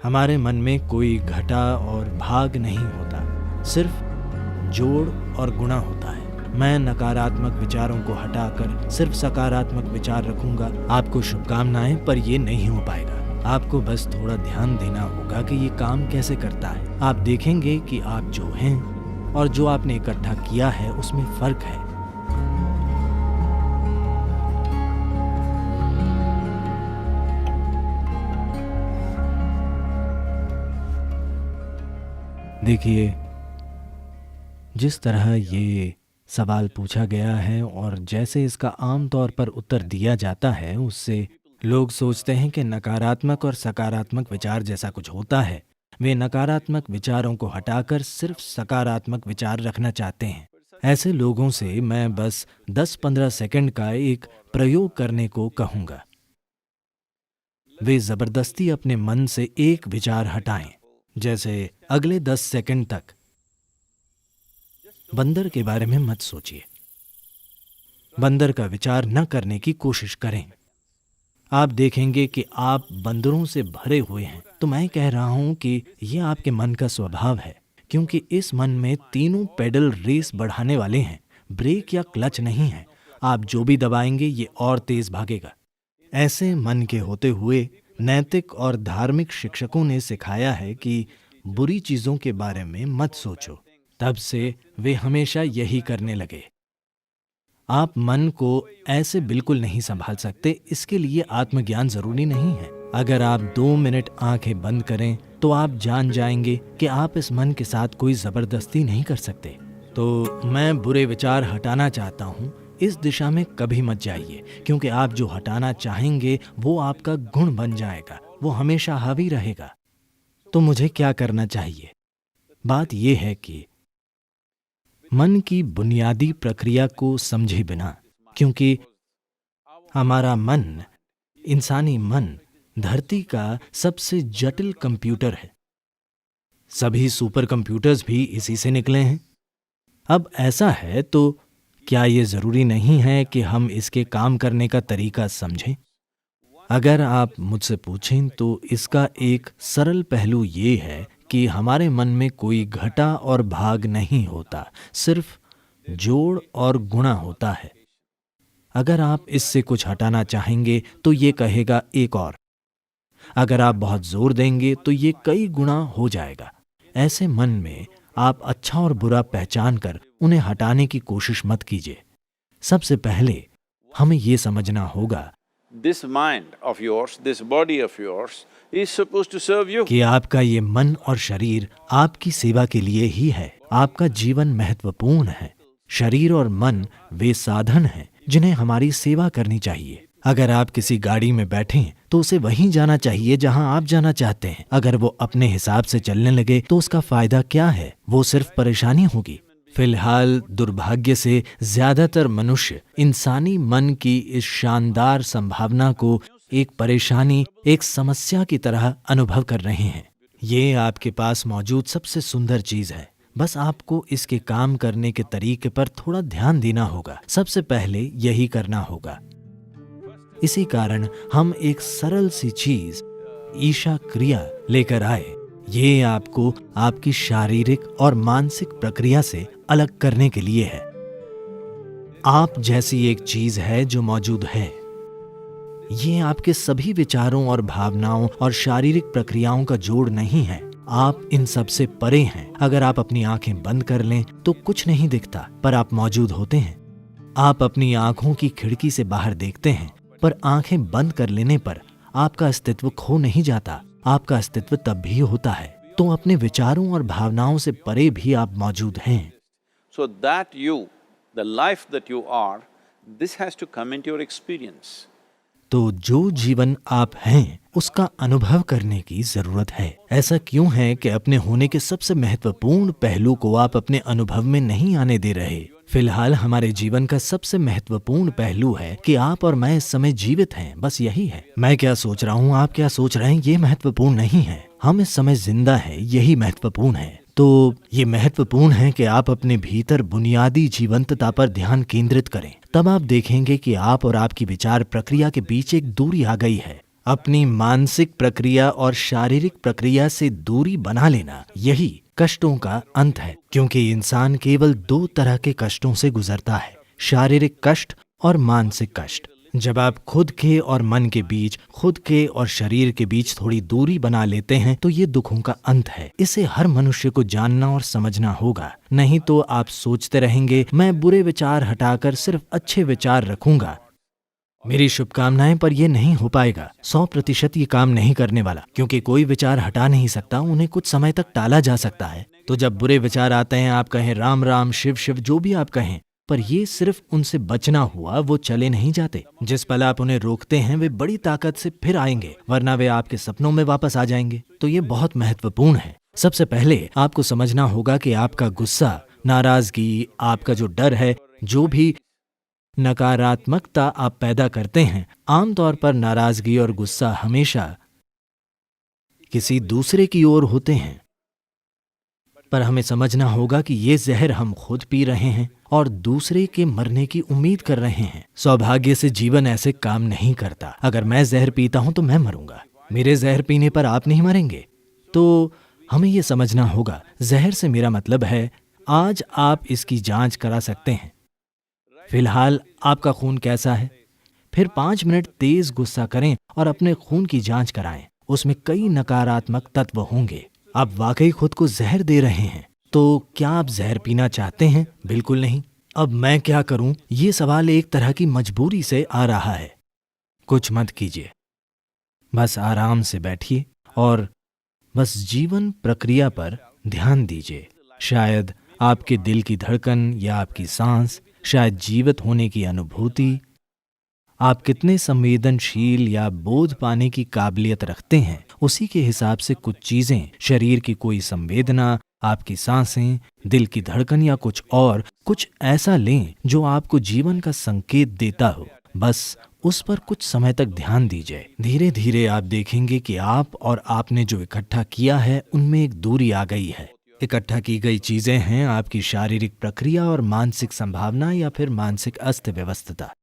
हमारे मन में कोई घटा और भाग नहीं होता, सिर्फ जोड़ और गुणा होता है। मैं नकारात्मक विचारों को हटाकर सिर्फ सकारात्मक विचार रखूंगा। आपको शुभकामनाएं, पर ये नहीं हो पाएगा। आपको बस थोड़ा ध्यान देना होगा कि ये काम कैसे करता है। आप देखेंगे कि आप जो हैं और जो आपने इकट्ठा किया है उसमें फर्क है। देखिए, जिस तरह ये सवाल पूछा गया है और जैसे इसका आम तौर पर उत्तर दिया जाता है, उससे लोग सोचते हैं कि नकारात्मक और सकारात्मक विचार जैसा कुछ होता है। वे नकारात्मक विचारों को हटाकर सिर्फ सकारात्मक विचार रखना चाहते हैं। ऐसे लोगों से मैं बस 10-15 सेकंड का एक प्रयोग करने को कहूँगा। वे ज़बरदस्ती अपने मन से एक विचार हटाएं, जैसे अगले 10 सेकंड तक बंदर के बारे में मत सोचिए। बंदर का विचार न करने की कोशिश करें। आप देखेंगे कि आप बंदरों से भरे हुए हैं। तो मैं कह रहा हूं कि यह आपके मन का स्वभाव है, क्योंकि इस मन में तीनों पेडल रेस बढ़ाने वाले हैं। ब्रेक या क्लच नहीं है। आप जो भी दबाएंगे ये और तेज भागेगा। ऐसे मन के होते हुए नैतिक और धार्मिक शिक्षकों ने सिखाया है कि बुरी चीजों के बारे में मत सोचो। तब से वे हमेशा यही करने लगे। आप मन को ऐसे बिल्कुल नहीं संभाल सकते। इसके लिए आत्मज्ञान जरूरी नहीं है। अगर आप 2 मिनट आंखें बंद करें तो आप जान जाएंगे कि आप इस मन के साथ कोई जबरदस्ती नहीं कर सकते। तो मैं बुरे विचार हटाना चाहता हूं, इस दिशा में कभी मत जाइए, क्योंकि आप जो हटाना चाहेंगे वो आपका गुण बन जाएगा। वो हमेशा हावी रहेगा। तो मुझे क्या करना चाहिए? बात यह है कि मन की बुनियादी प्रक्रिया को समझे बिना, क्योंकि हमारा मन, इंसानी मन, धरती का सबसे जटिल कंप्यूटर है। सभी सुपर कंप्यूटर्स भी इसी से निकले हैं। अब ऐसा है तो क्या ये जरूरी नहीं है कि हम इसके काम करने का तरीका समझें? अगर आप मुझसे पूछें तो इसका एक सरल पहलू ये है कि हमारे मन में कोई घटा और भाग नहीं होता, सिर्फ जोड़ और गुणा होता है। अगर आप इससे कुछ हटाना चाहेंगे तो ये कहेगा एक और। अगर आप बहुत जोर देंगे तो ये कई गुणा हो जाएगा। ऐसे मन में आप अच्छा और बुरा पहचान कर उन्हें हटाने की कोशिश मत कीजिए। सबसे पहले हमें ये समझना होगा This mind of yours, this body of yours is supposed to serve you. कि आपका ये मन और शरीर आपकी सेवा के लिए ही है। आपका जीवन महत्वपूर्ण है। शरीर और मन वे साधन हैं जिन्हें हमारी सेवा करनी चाहिए। अगर आप किसी गाड़ी में बैठें तो उसे वहीं जाना चाहिए जहां आप जाना चाहते हैं। अगर वो अपने हिसाब से चलने लगे तो उसका फायदा क्या है? वो सिर्फ परेशानी होगी। फिलहाल दुर्भाग्य से ज्यादातर मनुष्य इंसानी मन की इस शानदार संभावना को एक परेशानी, एक समस्या की तरह अनुभव कर रहे हैं। ये आपके पास मौजूद सबसे सुंदर चीज है। बस आपको इसके काम करने के तरीके पर थोड़ा ध्यान देना होगा। सबसे पहले यही करना होगा। इसी कारण हम एक सरल सी चीज, ईशा क्रिया लेकर आए। ये आपको आपकी शारीरिक और मानसिक प्रक्रिया से अलग करने के लिए है। आप जैसी एक चीज है जो मौजूद है। ये आपके सभी विचारों और भावनाओं और शारीरिक प्रक्रियाओं का जोड़ नहीं है। आप इन सब से परे हैं। अगर आप अपनी आंखें बंद कर लें तो कुछ नहीं दिखता, पर आप मौजूद होते हैं। आप अपनी आंखों की खिड़की से बाहर देखते हैं, पर आंखें बंद कर लेने पर आपका अस्तित्व खो नहीं जाता। आपका अस्तित्व तब भी होता है। तो अपने विचारों और भावनाओं से परे भी आप मौजूद हैं। So that you, the life that you are, this has to come into your experience. तो जो जीवन आप हैं उसका अनुभव करने की जरूरत है। ऐसा क्यों है कि अपने होने के सबसे महत्वपूर्ण पहलू को आप अपने अनुभव में नहीं आने दे रहे? फिलहाल हमारे जीवन का सबसे महत्वपूर्ण पहलू है कि आप और मैं इस समय जीवित हैं। बस यही है। मैं क्या सोच रहा हूँ, आप क्या सोच रहे हैं, ये महत्वपूर्ण नहीं है। हम इस समय जिंदा हैं, यही महत्वपूर्ण है। तो ये महत्वपूर्ण है कि आप अपने भीतर बुनियादी जीवंतता पर ध्यान केंद्रित करें। तब आप देखेंगे कि आप और आपकी विचार प्रक्रिया के बीच एक दूरी आ गई है। अपनी मानसिक प्रक्रिया और शारीरिक प्रक्रिया से दूरी बना लेना, यही कष्टों का अंत है। क्योंकि इंसान केवल 2 तरह के कष्टों से गुजरता है, शारीरिक कष्ट और मानसिक कष्ट। जब आप खुद के और मन के बीच, खुद के और शरीर के बीच थोड़ी दूरी बना लेते हैं तो ये दुखों का अंत है। इसे हर मनुष्य को जानना और समझना होगा, नहीं तो आप सोचते रहेंगे मैं बुरे विचार हटाकर सिर्फ अच्छे विचार रखूंगा, मेरी शुभकामनाएं, पर यह नहीं हो पाएगा। 100% ये काम नहीं करने वाला, क्योंकि कोई विचार हटा नहीं सकता, उन्हें कुछ समय तक टाला जा सकता है। तो जब बुरे विचार आते हैं, आप कहें राम राम, शिव शिव, जो भी आप कहें, पर ये सिर्फ उनसे बचना हुआ, वो चले नहीं जाते। जिस पल आप उन्हें रोकते हैं वे बड़ी ताकत से फिर आएंगे, वरना वे आपके सपनों में वापस आ जाएंगे। तो ये बहुत महत्वपूर्ण है। सबसे पहले आपको समझना होगा कि आपका गुस्सा, नाराजगी, आपका जो डर है, जो भी नकारात्मकता आप पैदा करते हैं, आमतौर पर नाराजगी और गुस्सा हमेशा किसी दूसरे की ओर होते हैं। पर हमें समझना होगा कि ये जहर हम खुद पी रहे हैं और दूसरे के मरने की उम्मीद कर रहे हैं। सौभाग्य से जीवन ऐसे काम नहीं करता। अगर मैं जहर पीता हूं तो मैं मरूंगा, मेरे जहर पीने पर आप नहीं मरेंगे। तो हमें यह समझना होगा, जहर से मेरा मतलब है आज आप इसकी जांच करा सकते हैं, फिलहाल आपका खून कैसा है। फिर 5 मिनट तेज गुस्सा करें और अपने खून की जांच कराएं, उसमें कई नकारात्मक तत्व होंगे। आप वाकई खुद को जहर दे रहे हैं। तो क्या आप जहर पीना चाहते हैं? बिल्कुल नहीं। अब मैं क्या करूं? ये सवाल एक तरह की मजबूरी से आ रहा है। कुछ मत कीजिए, बस आराम से बैठिए और बस जीवन प्रक्रिया पर ध्यान दीजिए। शायद आपके दिल की धड़कन या आपकी सांस, शायद जीवित होने की अनुभूति, आप कितने संवेदनशील या बोध पाने की काबिलियत रखते हैं, उसी के हिसाब से कुछ चीजें, शरीर की कोई संवेदना, आपकी सांसें, दिल की धड़कन या कुछ ऐसा लें जो आपको जीवन का संकेत देता हो। बस उस पर कुछ समय तक ध्यान दीजिए। धीरे धीरे आप देखेंगे कि आप और आपने जो इकट्ठा किया है उनमें एक दूरी आ गई है। इकट्ठा की गई चीजें हैं आपकी शारीरिक प्रक्रिया और मानसिक संभावना या फिर मानसिक अस्त व्यवस्था।